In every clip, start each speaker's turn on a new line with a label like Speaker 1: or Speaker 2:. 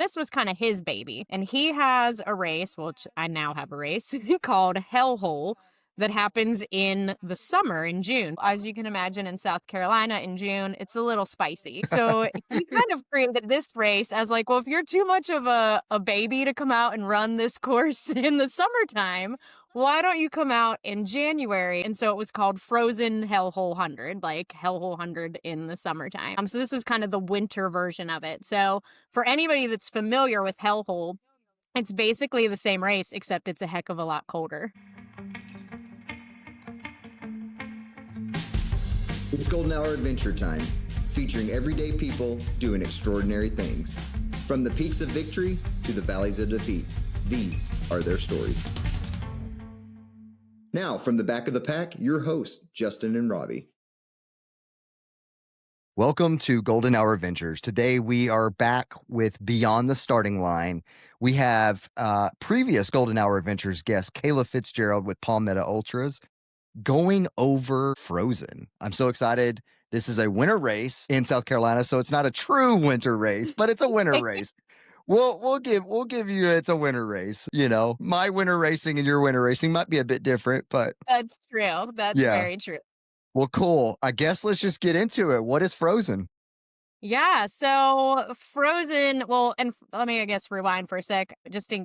Speaker 1: This was kind of his baby. And he has a race, which I now have a race called Hellhole that happens in the summer in June. As you can imagine, in South Carolina in June, it's a little spicy. So he kind of created this race as like, well, if you're too much of a baby to come out and run this course in the summertime, why don't you come out in January? And so it was called Frozen Hellhole 100, like Hellhole 100 in the summertime. So this was kind of the winter version of it. So for anybody that's familiar with Hellhole, it's basically the same race, except it's a heck of a lot colder.
Speaker 2: It's Golden Hour Adventure Time, featuring everyday people doing extraordinary things. From the peaks of victory to the valleys of defeat, these are their stories. Now, from the back of the pack, your hosts, Justin and Robbie.
Speaker 3: Welcome to Golden Hour Adventures. Today we are back with Beyond the Starting Line. We have previous Golden Hour Adventures guest, Kayla Fitzgerald with Palmetto Ultras, going over Frozen. I'm so excited. This is a winter race in South Carolina, so it's not a true winter race, but it's a winter race. We'll give you it's a winter race. You know, my winter racing and your winter racing might be a bit different, but
Speaker 1: That's true. That's very true.
Speaker 3: Well, cool. I guess let's just get into it. What is Frozen?
Speaker 1: Yeah, so Frozen, well, and let me, I guess, rewind for a sec.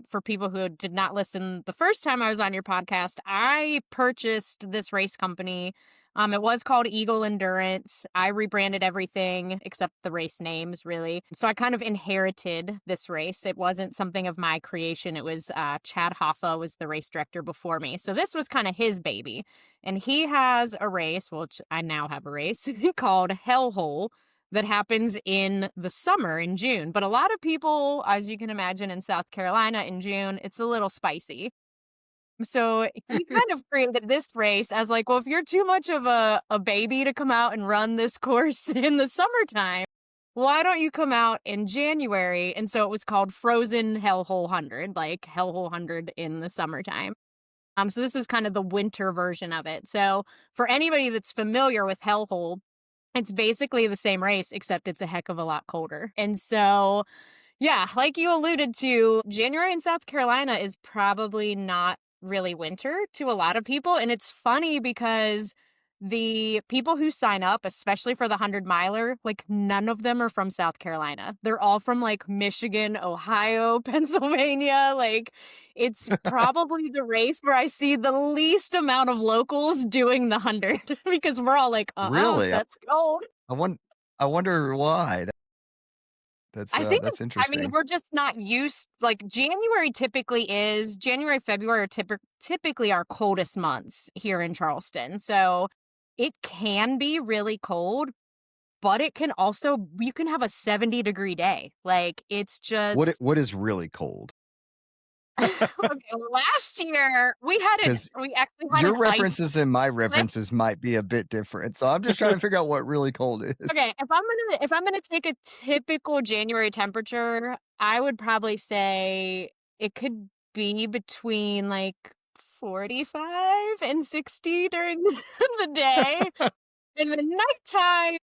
Speaker 1: For people who did not listen the first time I was on your podcast, I purchased this race company. It was called Eagle Endurance. I rebranded everything except the race names, really. So I kind of inherited this race. It wasn't something of my creation. It was Chad Hoffa was the race director before me. So this was kind of his baby. And he has a race, which I now have a race, called Hellhole that happens in the summer in June. But a lot of people, as you can imagine, in South Carolina in June, it's a little spicy. So he kind of created this race as like, well, if you're too much of a baby to come out and run this course in the summertime, why don't you come out in January? And so it was called Frozen Hellhole 100, like Hellhole 100 in the summertime. So this was kind of the winter version of it. So for anybody that's familiar with Hellhole, it's basically the same race, except it's a heck of a lot colder. And so, yeah, like you alluded to, January in South Carolina is probably not really winter to a lot of people. And it's funny because the people who sign up, especially for the 100-miler, like none of them are from South Carolina. They're all from like Michigan, Ohio, Pennsylvania. Like it's probably the race where I see the least amount of locals doing the 100 because we're all like,
Speaker 3: Really?
Speaker 1: let's go.
Speaker 3: I wonder why.
Speaker 1: I think
Speaker 3: That's interesting.
Speaker 1: I mean, we're just not used. Like January, February are typically our coldest months here in Charleston. So it can be really cold, but it can also, you can have a 70-degree day. Like it's just.
Speaker 3: What is really cold?
Speaker 1: Okay, last year we actually had
Speaker 3: your
Speaker 1: an
Speaker 3: references and my references might be a bit different. So I'm just trying to figure out what really cold is.
Speaker 1: Okay, if I'm gonna take a typical January temperature, I would probably say it could be between like 45 and 60 during the day. In the nighttime,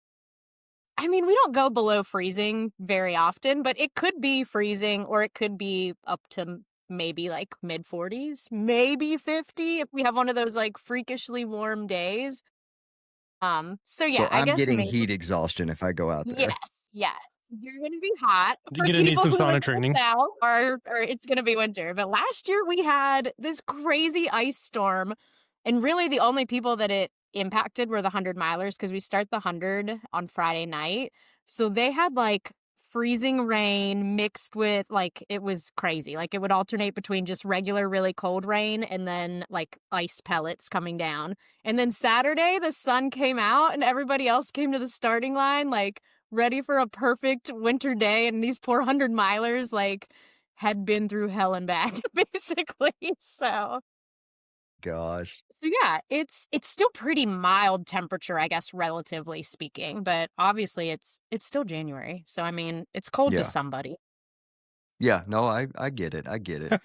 Speaker 1: I mean, we don't go below freezing very often, but it could be freezing or it could be up to maybe like mid 40s, maybe 50 if we have one of those like freakishly warm days. So yeah,
Speaker 3: So
Speaker 1: I guess
Speaker 3: getting heat exhaustion if I go out there.
Speaker 1: yes. You're gonna be hot.
Speaker 4: You're gonna need some sauna training.
Speaker 1: Or it's gonna be winter. But last year we had this crazy ice storm, and really the only people that it impacted were the 100-milers because we start the 100 on Friday night. So they had like freezing rain mixed with like, it was crazy. Like it would alternate between just regular, really cold rain and then like ice pellets coming down. And then Saturday, the sun came out and everybody else came to the starting line, like ready for a perfect winter day. And these poor 100-milers like had been through hell and back, basically. So yeah, it's still pretty mild temperature, I guess, relatively speaking, but obviously it's still January. So I mean, it's cold to somebody.
Speaker 3: Yeah, no, I get it. I get it.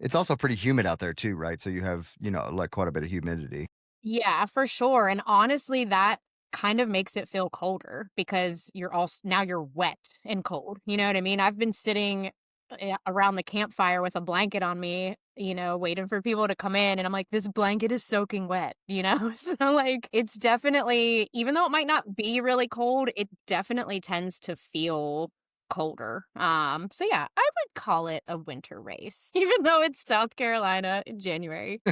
Speaker 3: It's also pretty humid out there too, right? So you have, like quite a bit of humidity.
Speaker 1: Yeah, for sure. And honestly, that kind of makes it feel colder because you're all now you're wet and cold. You know what I mean? I've been sitting around the campfire with a blanket on me, waiting for people to come in, and I'm like, this blanket is soaking wet. So like, it's definitely, even though it might not be really cold, it definitely tends to feel colder. So yeah, I would call it a winter race, even though it's South Carolina in January.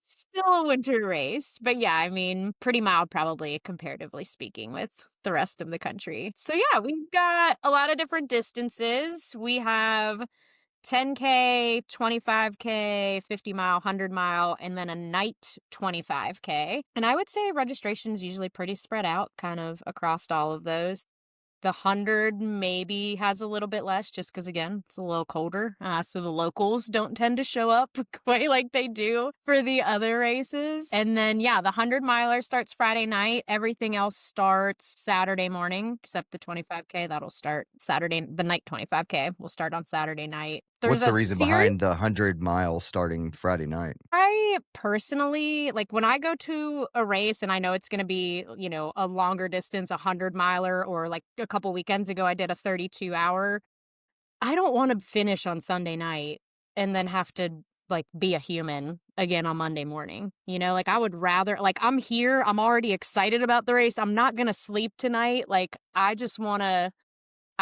Speaker 1: Still a winter race, but yeah, I mean, pretty mild probably comparatively speaking with the rest of the country. So yeah, we've got a lot of different distances. We have 10K, 25K, 50 mile, 100 mile, and then a night 25K. And I would say registration's usually pretty spread out kind of across all of those. The 100 maybe has a little bit less just because, again, it's a little colder. So the locals don't tend to show up quite like they do for the other races. And then, yeah, the 100 miler starts Friday night. Everything else starts Saturday morning, except the 25K. That'll start Saturday. The night 25K will start on Saturday night. There's
Speaker 3: What's
Speaker 1: a
Speaker 3: the reason
Speaker 1: series.
Speaker 3: behind the 100 mile starting Friday night?
Speaker 1: I personally, like when I go to a race and I know it's going to be, a longer distance, a 100 miler, or like a couple weekends ago, I did a 32 hour. I don't want to finish on Sunday night and then have to like be a human again on Monday morning. Like I would rather, like, I'm here, I'm already excited about the race. I'm not going to sleep tonight. Like, I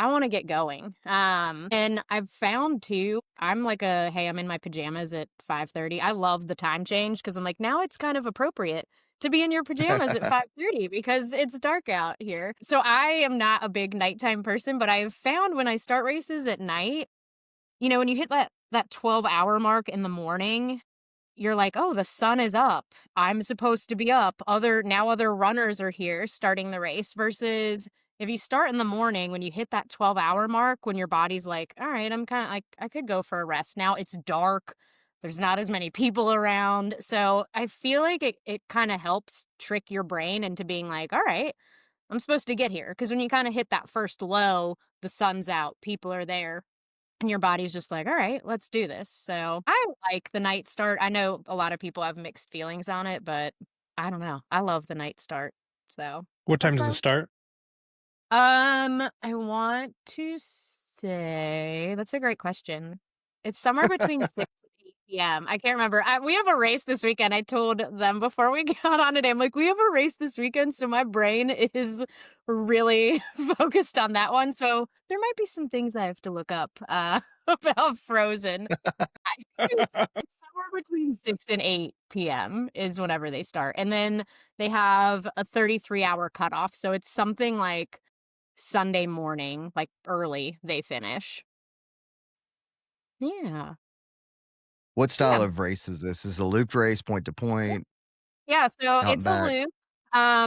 Speaker 1: want to get going. And I've found too, I'm like hey, I'm in my pajamas at 5:30. I love the time change because I'm like, now it's kind of appropriate to be in your pajamas at 5:30 because it's dark out here. So I am not a big nighttime person, but I've found when I start races at night, when you hit that 12-hour mark in the morning, you're like, "Oh, the sun is up. I'm supposed to be up. Other runners are here starting the race," versus if you start in the morning, when you hit that 12-hour mark, when your body's like, "All right, I'm kinda like, I could go for a rest now." It's dark. There's not as many people around. So, I feel like it kinda helps trick your brain into being like, "All right, I'm supposed to get here." Because when you kinda hit that first low, the sun's out, people are there. And your body's just like, "All right, let's do this." So, I like the night start. I know a lot of people have mixed feelings on it, but I don't know. I love the night start. So,
Speaker 4: What time
Speaker 1: that's
Speaker 4: does it
Speaker 1: my
Speaker 4: start?
Speaker 1: I want to say that's a great question. It's somewhere between 6 and 8 p.m. I can't remember. We have a race this weekend. I told them before we got on today, I'm like, "We have a race this weekend," so my brain is really focused on that one. So, there might be some things I have to look up, about Frozen. I think it's somewhere between 6 and 8 p.m. is whenever they start, and then they have a 33-hour cutoff, so it's something like Sunday morning, like, early, they finish. Yeah.
Speaker 3: What style
Speaker 1: Yeah.
Speaker 3: of race is this? Is it a looped race, point to
Speaker 1: Yeah.
Speaker 3: point,
Speaker 1: Yeah, so
Speaker 3: out and
Speaker 1: it's a
Speaker 3: back?
Speaker 1: loop.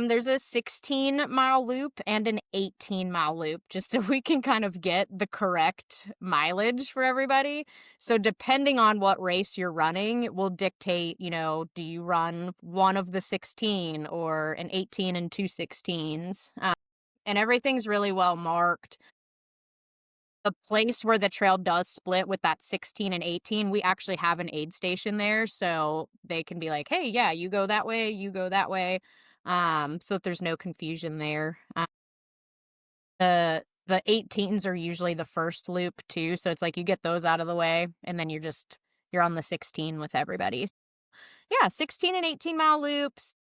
Speaker 1: There's a 16-mile loop and an 18-mile loop, just so we can kind of get the correct mileage for everybody. So depending on what race you're running, it will dictate, do you run one of the 16 or an 18 and two 16s? And everything's really well marked. The place where the trail does split with that 16 and 18, we actually have an aid station there, so they can be like, "Hey, yeah, you go that way, you go that way." So that there's no confusion there. The 18s are usually the first loop too, so it's like you get those out of the way, and then you're on the 16 with everybody. Yeah, 16 and 18-mile loops.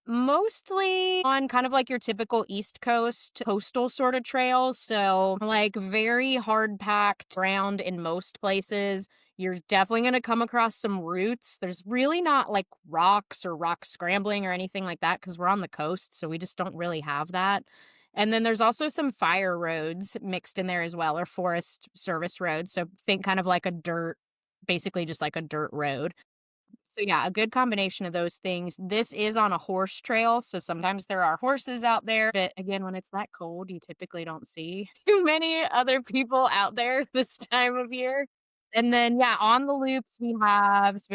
Speaker 1: Mostly on kind of like your typical East Coast coastal sort of trails. So, like, very hard packed ground in most places. You're definitely going to come across some roots. There's really not like rocks or rock scrambling or anything like that because we're on the coast. So, we just don't really have that. And then there's also some fire roads mixed in there as well, or forest service roads. So, think kind of like basically just like a dirt road. So yeah, a good combination of those things. This is on a horse trail, so sometimes there are horses out there. But again, when it's that cold, you typically don't see too many other people out there this time of year. And then yeah, on the loops we've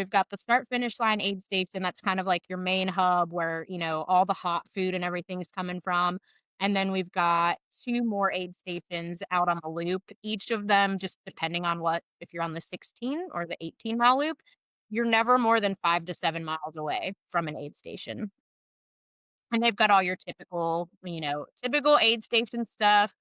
Speaker 1: got the start finish line aid station. That's kind of like your main hub where, all the hot food and everything's coming from. And then we've got two more aid stations out on the loop. Each of them, just depending on if you're on the 16 or the 18-mile loop, you're never more than 5 to 7 miles away from an aid station. And they've got all your typical, typical aid station stuff.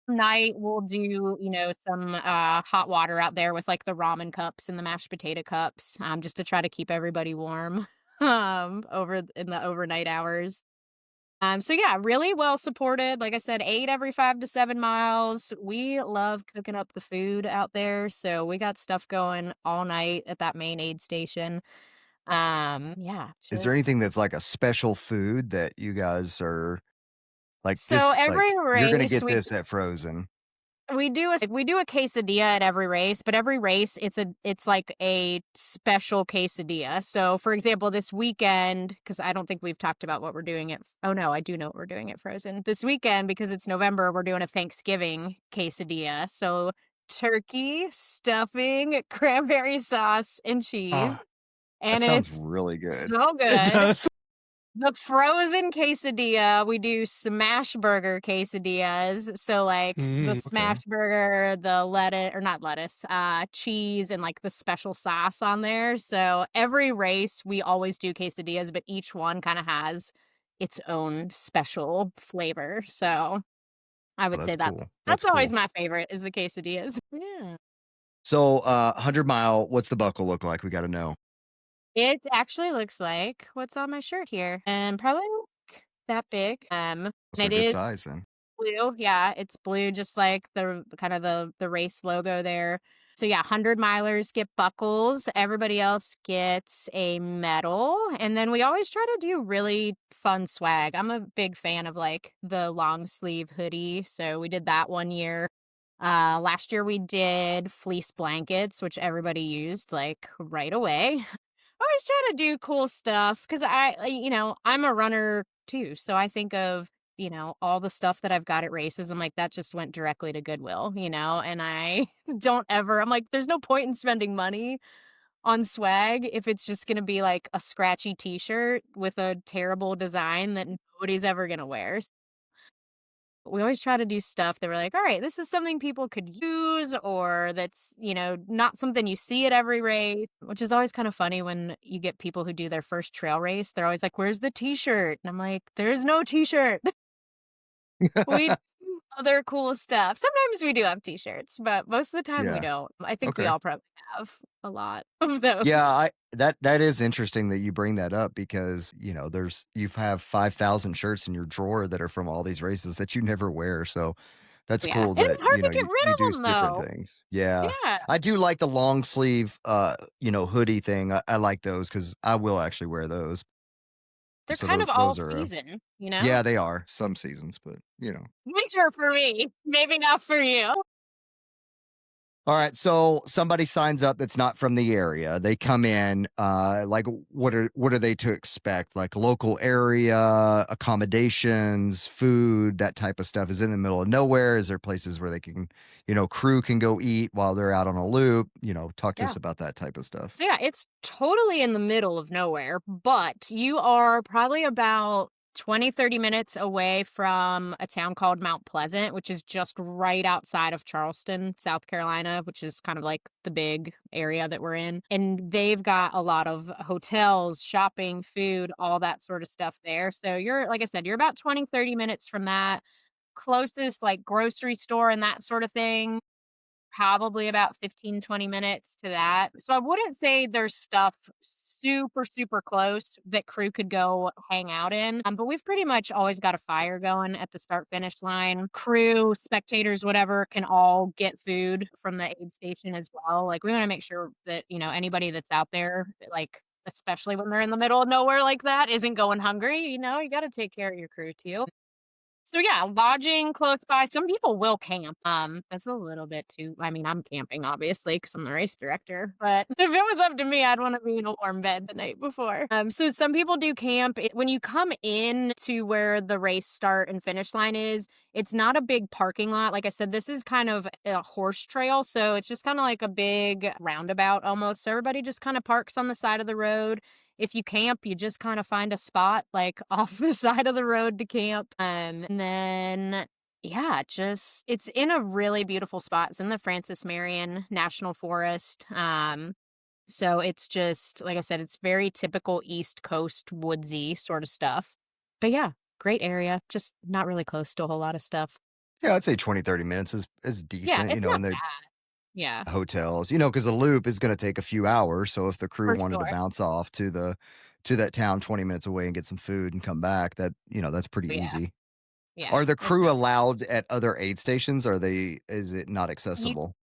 Speaker 1: Night, we'll do, some, hot water out there with, like, the ramen cups and the mashed potato cups, just to try to keep everybody warm, in the overnight hours. So yeah, really well supported. Like I said, 8 every 5 to 7 miles. We love cooking up the food out there, so we got stuff going all night at that main aid station. Yeah,
Speaker 3: Is there
Speaker 1: just
Speaker 3: anything that's like a special food that you guys are like
Speaker 1: so
Speaker 3: this
Speaker 1: every
Speaker 3: like, "You're gonna
Speaker 1: race
Speaker 3: get this at Frozen."
Speaker 1: we do a quesadilla at every race, but every race it's like a special quesadilla. So, for example, this weekend, because I don't think we've talked about what we're doing at. Oh no, I do know what we're doing at Frozen this weekend because it's November. We're doing a Thanksgiving quesadilla. So, turkey, stuffing, cranberry sauce, and cheese,
Speaker 3: Oh, that
Speaker 1: and
Speaker 3: sounds
Speaker 1: it's
Speaker 3: really good.
Speaker 1: so
Speaker 4: It
Speaker 1: good.
Speaker 4: does.
Speaker 1: The frozen quesadilla, we do smash burger quesadillas. So, like, the smash
Speaker 3: Okay.
Speaker 1: burger, the lettuce or not lettuce, cheese, and, like, the special sauce on there. So, every race, we always do quesadillas, but each one kinda has its own special flavor. So, I
Speaker 3: Oh,
Speaker 1: would say
Speaker 3: that's
Speaker 1: that's
Speaker 3: cool. That's
Speaker 1: that's always
Speaker 3: cool.
Speaker 1: my favorite is the quesadillas. Yeah.
Speaker 3: So, 100 mile, what's the buckle look like? We gotta know.
Speaker 1: It actually looks like what's on my shirt here, and probably that big.
Speaker 3: That's
Speaker 1: And
Speaker 3: a
Speaker 1: it
Speaker 3: good
Speaker 1: is
Speaker 3: size then.
Speaker 1: blue, yeah, it's blue just like the kind of the race logo there. So yeah, 100 milers get buckles, everybody else gets a medal, and then we always try to do really fun swag. I'm a big fan of like the long sleeve hoodie, so we did that one year. Last year we did fleece blankets, which everybody used like right away. Always trying to do cool stuff because I'm a runner too. So I think of, all the stuff that I've got at races. I'm like, that just went directly to Goodwill, and I I'm like, there's no point in spending money on swag if it's just going to be like a scratchy t shirt with a terrible design that nobody's ever going to wear. We always try to do stuff that we're like, all right, this is something people could use or that's, not something you see at every race, which is always kind of funny when you get people who do their first trail race. They're always like, where's the t-shirt? And I'm like, there's no t-shirt. We do other cool stuff. Sometimes we do have t-shirts, but most of the time we
Speaker 3: Yeah.
Speaker 1: don't. I think we
Speaker 3: Okay.
Speaker 1: all probably have a lot of
Speaker 3: Yeah,
Speaker 1: those.
Speaker 3: that is interesting that you bring that up because, you have 5,000 shirts in your drawer that are from all these races that you never wear, so that's
Speaker 1: Yeah.
Speaker 3: cool
Speaker 1: And
Speaker 3: that,
Speaker 1: it's hard to get
Speaker 3: you
Speaker 1: rid
Speaker 3: do
Speaker 1: of them
Speaker 3: different
Speaker 1: though.
Speaker 3: things. Yeah.
Speaker 1: Yeah.
Speaker 3: I do like the long sleeve, hoodie thing. I like those because I will actually wear those.
Speaker 1: They're
Speaker 3: So
Speaker 1: kind of all
Speaker 3: those are,
Speaker 1: season.
Speaker 3: yeah, they are some seasons, but,
Speaker 1: Winter for me, maybe not for you.
Speaker 3: All right, so somebody signs up that's not from the area. They come in, like what are they to expect? Like local area, accommodations, food, that type of stuff. Is it in the middle of nowhere? Is there places where they can, crew can go eat while they're out on a loop? Talk to us
Speaker 1: Yeah.
Speaker 3: about that type of stuff.
Speaker 1: So yeah, it's totally in the middle of nowhere, but you are probably about 20-30 minutes away from a town called Mount Pleasant, which is just right outside of Charleston, South Carolina, which is kind of like the big area that we're in. And they've got a lot of hotels, shopping, food, all that sort of stuff there. So you're, like I said, you're about 20-30 minutes from that. Closest like grocery store and that sort of thing probably about 15-20 minutes to that. So I wouldn't say there's stuff super, super close that crew could go hang out in. But we've pretty much always got a fire going at the start finish line. Crew, spectators, whatever, can all get food from the aid station as well. Like we want to make sure that, anybody that's out there, like especially when they're in the middle of nowhere like that, isn't going hungry. You got to take care of your crew too. So yeah, lodging close by. Some people will camp. That's a little bit too. I mean, I'm camping obviously because I'm the race director. But if it was up to me, I'd want to be in a warm bed the night before. So some people do camp. When you come in to where the race start and finish line is, it's not a big parking lot. Like I said, this is kind of a horse trail, so it's just kind of like a big roundabout almost. So everybody just kind of parks on the side of the road. If you camp, you just kind of find a spot like off the side of the road to camp. And then yeah, just it's in a really beautiful spot. It's in the Francis Marion National Forest. So it's just like I said, it's very typical East Coast woodsy sort of stuff. But yeah, great area, just not really close to a whole lot of stuff.
Speaker 3: Yeah, I'd say 20, 30 minutes is
Speaker 1: Yeah,
Speaker 3: decent,
Speaker 1: it's not
Speaker 3: and the
Speaker 1: bad. Yeah,
Speaker 3: hotels, because the loop is gonna take a few hours, so if the crew
Speaker 1: for
Speaker 3: wanted to
Speaker 1: sure.
Speaker 3: bounce off to that town 20 minutes away and get some food and come back, that's pretty
Speaker 1: Yeah,
Speaker 3: easy.
Speaker 1: yeah,
Speaker 3: Are the
Speaker 1: it's
Speaker 3: crew
Speaker 1: not
Speaker 3: allowed at other aid stations? Is it not
Speaker 1: you
Speaker 3: accessible?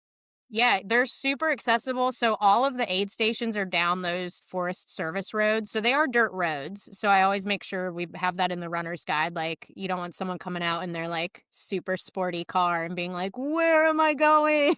Speaker 1: Yeah, they're super accessible. So all of the aid stations are down those Forest Service roads. So they are dirt roads. So I always make sure we have that in the runner's guide. Like, you don't want someone coming out in their like super sporty car and being like, "Where am I going?"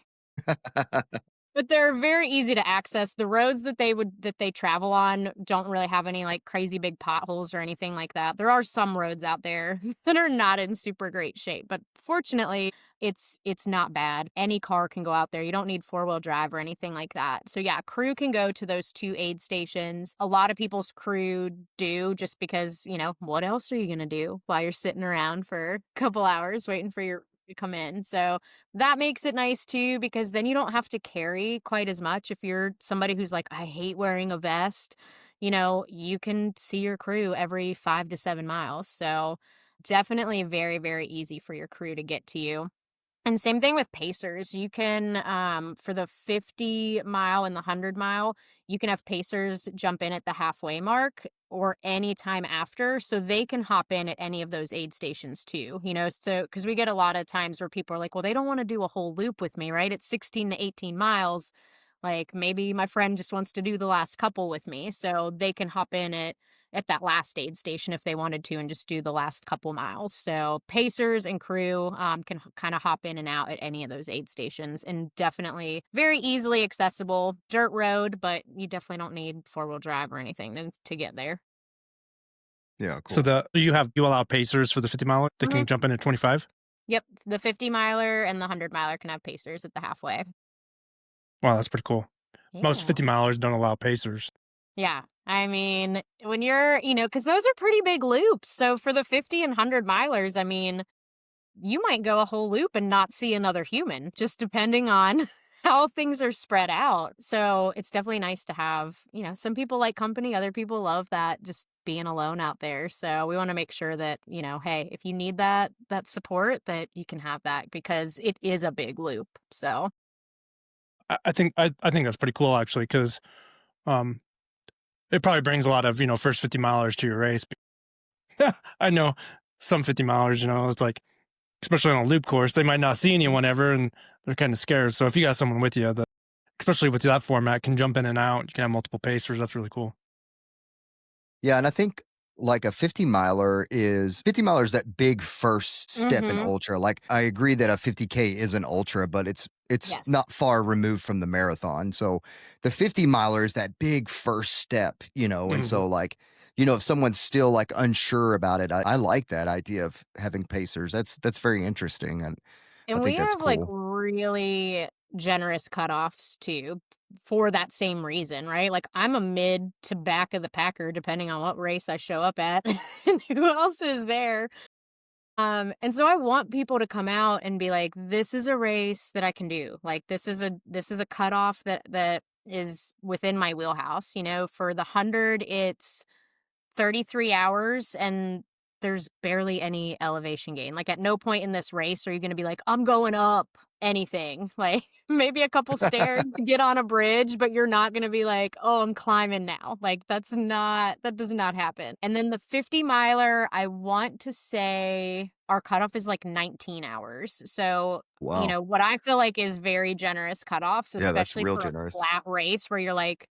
Speaker 1: But they're very easy to access. The roads that they travel on don't really have any, like, crazy big potholes or anything like that. There are some roads out there that are not in super great shape, but fortunately, it's not bad. Any car can go out there. You don't need four-wheel drive or anything like that. So, yeah, crew can go to those 2 aid stations. A lot of people's crew do just because, what else are you gonna do while you're sitting around for a couple hours waiting for your to come in? So that makes it nice too, because then you don't have to carry quite as much. If you're somebody who's like, I hate wearing a vest, you can see your crew every 5 to 7 miles. So definitely very, very easy for your crew to get to you. And same thing with pacers. You can, for the 50 mile and the 100 mile, you can have pacers jump in at the halfway mark or any time after. So they can hop in at any of those aid stations too, so because we get a lot of times where people are like, well, they don't want to do a whole loop with me, right? It's 16 to 18 miles. Like maybe my friend just wants to do the last couple with me. So they can hop in at that last aid station if they wanted to and just do the last couple miles. So pacers and crew can kind of hop in and out at any of those aid stations and definitely very easily accessible. Dirt road, but you definitely don't need four-wheel drive or anything to get there.
Speaker 3: Yeah,
Speaker 4: So
Speaker 3: cool.
Speaker 4: you allow pacers for the 50 miler? They
Speaker 1: Hmm.
Speaker 4: can jump in at 25?
Speaker 1: Yep. The 50 miler and the 100 miler can have pacers at the halfway.
Speaker 4: Wow, that's pretty cool. Most
Speaker 1: Yeah.
Speaker 4: 50 milers don't allow pacers.
Speaker 1: Yeah. I mean, when because those are pretty big loops. So for the 50 and 100 milers, I mean, you might go a whole loop and not see another human, just depending on how things are spread out. So it's definitely nice to have, some people like company, other people love that just being alone out there. So we want to make sure that, hey, if you need that support, that you can have that because it is a big loop. So
Speaker 4: I think that's pretty cool actually, because um, it probably brings a lot of, first 50 milers to your race. I know some 50 milers, it's like, especially on a loop course, they might not see anyone ever and they're kind of scared. So if you got someone with you that, especially with that format, can jump in and out, you can have multiple pacers. That's really cool.
Speaker 3: Yeah, and I think like a 50 miler is that big first step in
Speaker 1: mhm.
Speaker 3: ultra. Like I agree that a 50K is an ultra, but it's
Speaker 1: Yes.
Speaker 3: not far removed from the marathon. So the 50 miler is that big first step, and
Speaker 4: Mhm.
Speaker 3: so like, if someone's still like unsure about it, I like that idea of having pacers. That's very interesting. And I
Speaker 1: And we
Speaker 3: think that's
Speaker 1: have like
Speaker 3: cool.
Speaker 1: really generous cutoffs too for that same reason, right? Like I'm a mid to back of the packer depending on what race I show up at and who else is there. And so I want people to come out and be like, this is a race that I can do. Like this is a cutoff that is within my wheelhouse. For the 100, it's 33 hours and there's barely any elevation gain. Like at no point in this race are you going to be like, I'm going up anything. Like maybe a couple stairs to get on a bridge, but you're not going to be like, oh, I'm climbing now. Like that does not happen. And then the 50 miler, I want to say our cutoff is like 19 hours. So,
Speaker 3: Wow.
Speaker 1: what I feel like is very generous cutoffs,
Speaker 3: Yeah, that's
Speaker 1: especially
Speaker 3: real
Speaker 1: for a
Speaker 3: generous.
Speaker 1: flat race where you're like,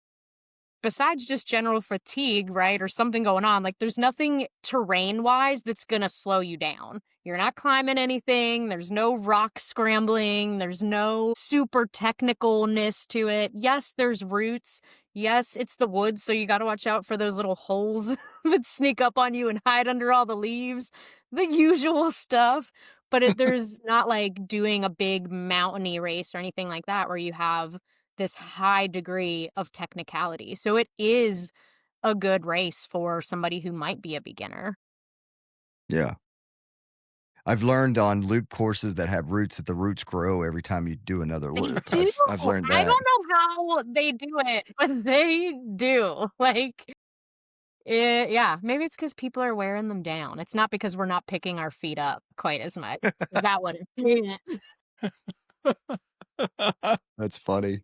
Speaker 1: besides just general fatigue, right, or something going on, like there's nothing terrain-wise that's gonna slow you down. You're not climbing anything, there's no rock scrambling, there's no super technicalness to it. Yes, there's roots. Yes, it's the woods, so you gotta watch out for those little holes that sneak up on you and hide under all the leaves. The usual stuff. But there's not like doing a big mountainy race or anything like that where you have this high degree of technicality. So it is a good race for somebody who might be a beginner.
Speaker 3: Yeah. I've learned on loop courses that have roots that the roots grow every time you do another
Speaker 1: They
Speaker 3: loop.
Speaker 1: do.
Speaker 3: I've learned
Speaker 1: I
Speaker 3: that.
Speaker 1: don't know how they do it, but they do. Like Yeah, maybe it's because people are wearing them down. It's not because we're not picking our feet up quite as much. That wouldn't be it.
Speaker 3: That's funny.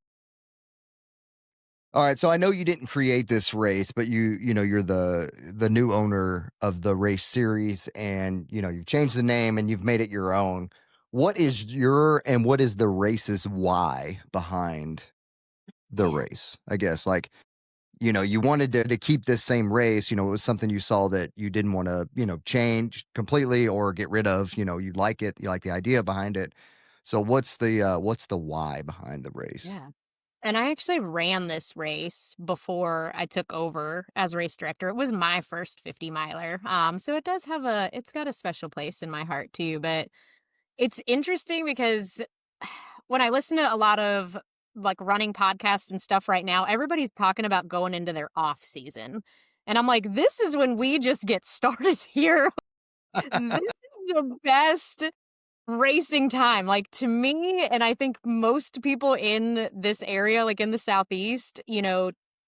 Speaker 3: All right, so I know you didn't create this race, but you're the new owner of the race series, and you've changed the name and you've made it your own. What is the race's why behind the race? I guess like you wanted to keep this same race. It was something you saw that you didn't want to change completely or get rid of. You like it, you like the idea behind it. So what's the why behind the race?
Speaker 1: Yeah. And I actually ran this race before I took over as race director. It was my first 50 miler. So it's got a special place in my heart too. But it's interesting because when I listen to a lot of like running podcasts and stuff right now, everybody's talking about going into their off season. And I'm like, this is when we just get started here. This is the best racing time, like, to me, and I think most people in this area, like, in the Southeast,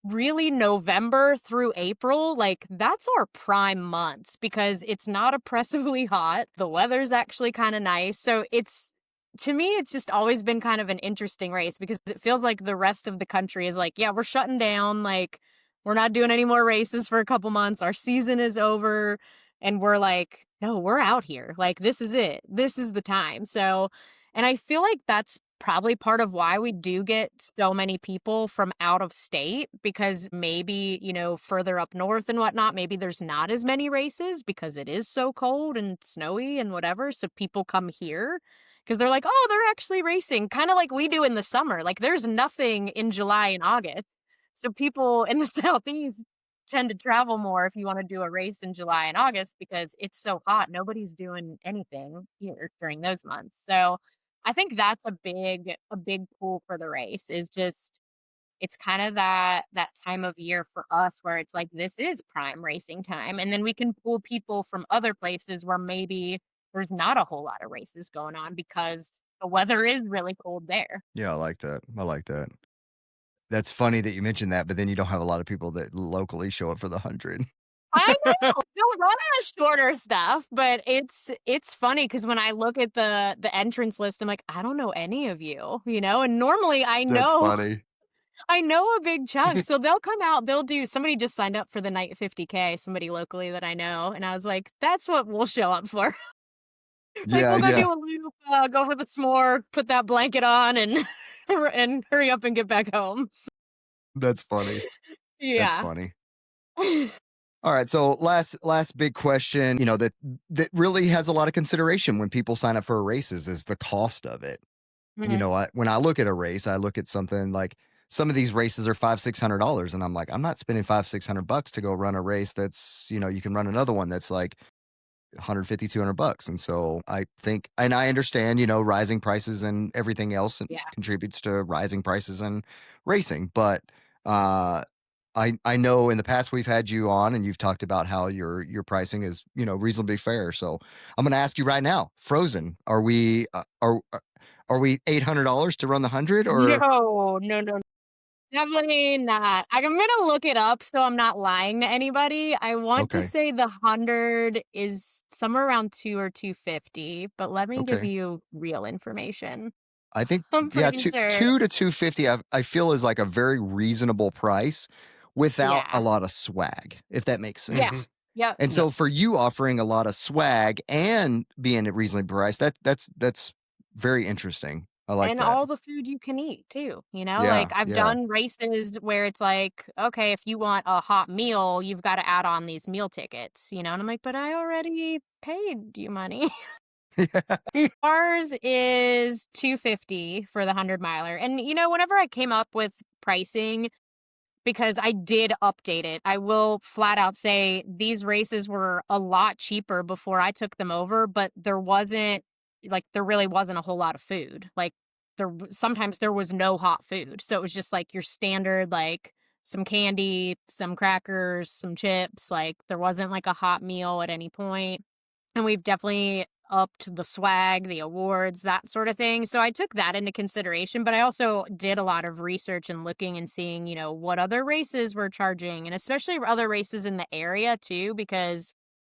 Speaker 1: really November through April, like, that's our prime months because it's not oppressively hot. The weather's actually kinda nice, so to me, it's just always been kind of an interesting race because it feels like the rest of the country is like, "Yeah, we're shutting down, like, we're not doing any more races for a couple months, our season is over." And we're like, "No, we're out here. Like, this is it. This is the time." So, and I feel like that's probably part of why we do get so many people from out of state because maybe, further up north and whatnot, maybe there's not as many races because it is so cold and snowy and whatever. So people come here because they're like, oh, they're actually racing, kind of like we do in the summer. Like, there's nothing in July and August. So people in the Southeast tend to travel more if you wanna do a race in July and August because it's so hot, nobody's doing anything here during those months, so I think that's a big pull for the race is just it's kinda that time of year for us where it's like, this is prime racing time, and then we can pull people from other places where maybe there's not a whole lot of races going on because the weather is really cold there.
Speaker 3: Yeah, I like that. I like that. That's funny that you mentioned that, but then you don't have a lot of people that locally show up for the 100.
Speaker 1: I know. No, a lot of the shorter stuff, but it's funny because when I look at the entrance list, I'm like, I don't know any of you, and normally I
Speaker 3: That's
Speaker 1: know
Speaker 3: funny.
Speaker 1: I know a big chunk. So they'll come out, somebody just signed up for the night 50K, somebody locally that I know, and I was like, that's what we'll show up for. Like,
Speaker 3: Yeah,
Speaker 1: we'll go
Speaker 3: yeah.
Speaker 1: do a loop, go for the s'more, put that blanket on, and and hurry up and get back home.
Speaker 3: That's funny. That's
Speaker 1: Yeah.
Speaker 3: funny. All right, so last big question, that really has a lot of consideration when people sign up for races is the cost of it.
Speaker 1: Mhm.
Speaker 3: When I look at a race, I look at something like some of these races are $500-$600, and I'm like, I'm not spending $500-$600 to go run a race that's, you can run another one that's like 150, $200. And so I think, and I understand, rising prices and everything else and
Speaker 1: Yeah.
Speaker 3: contributes to rising prices and racing. But uh, I know in the past we've had you on and you've talked about how your pricing is, reasonably fair. So I'm going to ask you right now, Frozen, are we $800 to run the 100 or
Speaker 1: No, no, no. Definitely not. I'm gonna look it up so I'm not lying to anybody. I want to
Speaker 3: okay,
Speaker 1: say the 100 is somewhere around 2 or 250, but let me give
Speaker 3: okay.
Speaker 1: you real information.
Speaker 3: I think,
Speaker 1: I'm
Speaker 3: yeah,
Speaker 1: pretty sure.
Speaker 3: two to 250, I feel is like a very reasonable price without a
Speaker 1: Yeah.
Speaker 3: lot of swag, if that makes
Speaker 1: Yeah.
Speaker 4: Mhm.
Speaker 3: sense.
Speaker 1: Yep.
Speaker 3: And
Speaker 4: Yeah.
Speaker 3: so for you offering a lot of swag and being reasonably priced, that's very interesting. I like
Speaker 1: And
Speaker 3: that.
Speaker 1: all the food you can eat too,
Speaker 3: Yeah,
Speaker 1: like I've
Speaker 3: yeah.
Speaker 1: done races where it's like, okay, if you want a hot meal, you've got to add on these meal tickets, and I'm like, but I already paid you money.
Speaker 3: Yeah.
Speaker 1: Ours is 250 for the 100 miler. And whenever I came up with pricing, because I did update it, I will flat out say these races were a lot cheaper before I took them over, but there really wasn't a whole lot of food. Like sometimes there was no hot food. So it was just like your standard, like some candy, some crackers, some chips. Like there wasn't like a hot meal at any point. And we've definitely upped the swag, the awards, that sort of thing. So I took that into consideration, but I also did a lot of research and looking and seeing, what other races were charging, and especially other races in the area too, because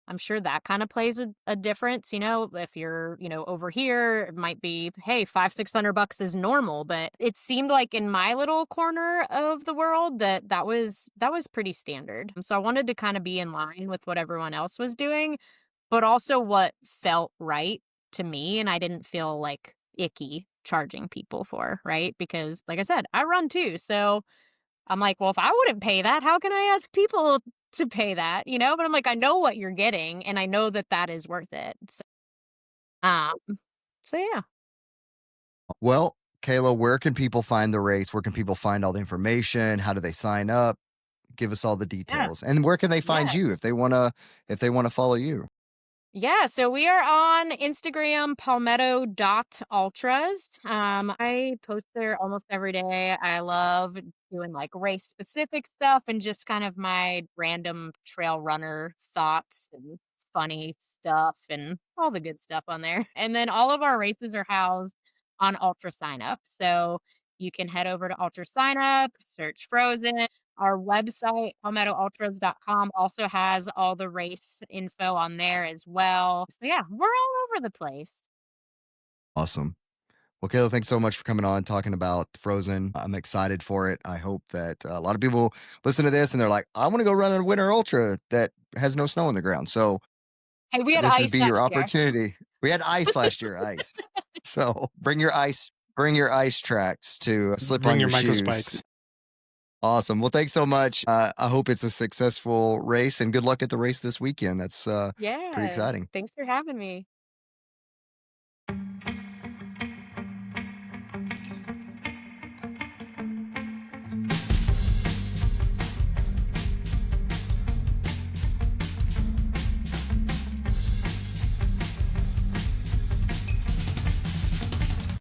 Speaker 1: I'm sure that kind of plays a difference. If you're, over here, it might be, hey, 500-600 bucks is normal, but it seemed like in my little corner of the world that was pretty standard. So I wanted to kind of be in line with what everyone else was doing, but also what felt right to me. And I didn't feel like icky charging people for, right? Because like I said, I run too. So I'm like, well, if I wouldn't pay that, how can I ask people to pay that? But I'm like, I know what you're getting and I know that that is worth it. Um, so yeah.
Speaker 3: Well, Kayla, where can people find the race? Where can people find all the information? How do they sign up? Give us all the
Speaker 1: Yeah.
Speaker 3: details. And where can they find
Speaker 1: Yeah.
Speaker 3: you if they wanna follow you?
Speaker 1: Yeah, so we are on Instagram, palmetto.ultras. I post there almost every day. I love doing like race specific stuff and just kind of my random trail runner thoughts and funny stuff and all the good stuff on there. And then all of our races are housed on Ultra Sign Up. So you can head over to Ultra Sign Up, search Frozen. Our website, palmettoultras.com, also has all the race info on there as well. So yeah, we're all over the place.
Speaker 3: Awesome. Well, Kayla, thanks so much for coming on, talking about Frozen. I'm excited for it. I hope that a lot of people listen to this and they're like, I want to go run a winter ultra that has no snow on the ground. So
Speaker 1: Hey, we had
Speaker 3: this would
Speaker 1: ice
Speaker 3: be your
Speaker 1: last year.
Speaker 3: opportunity. We had ice last year, ice. So bring your ice tracks to slip
Speaker 4: Bring
Speaker 3: on
Speaker 4: your
Speaker 3: your
Speaker 4: micro
Speaker 3: shoes.
Speaker 4: spikes.
Speaker 3: Awesome. Well, thanks so much. I hope it's a successful race and good luck at the race this weekend. That's pretty
Speaker 1: Yeah.
Speaker 3: exciting.
Speaker 1: Thanks for having me.